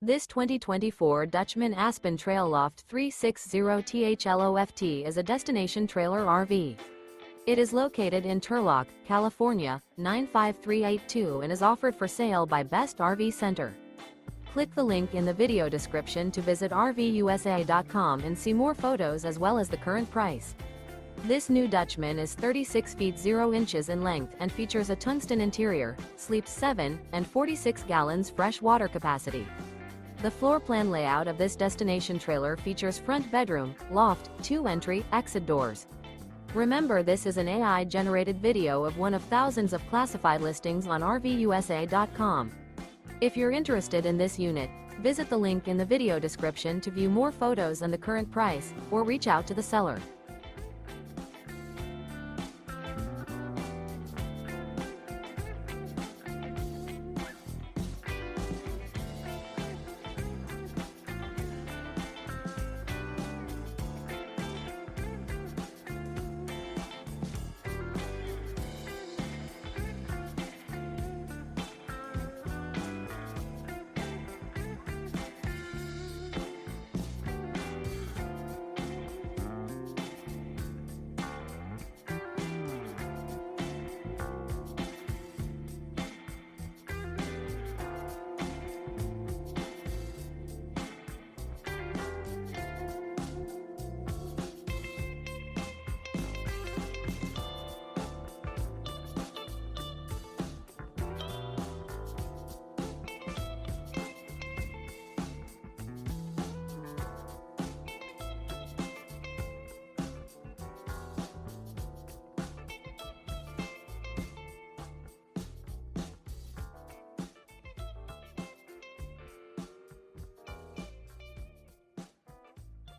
This 2024 Dutchmen Aspen Trail Loft 360THLOFT is a destination trailer RV. It is located in Turlock, California, 95382 and is offered for sale by Best RV Center. Click the link in the video description to visit RVUSA.com and see more photos as well as the current price. This new Dutchmen is 36 feet 0 inches in length and features a tungsten interior, sleeps 7 and 46 gallons fresh water capacity. The floor plan layout of this destination trailer features front bedroom, loft, 2 entry, exit doors. Remember, this is an AI-generated video of one of thousands of classified listings on RVUSA.com. If you're interested in this unit, visit the link in the video description to view more photos and the current price, or reach out to the seller.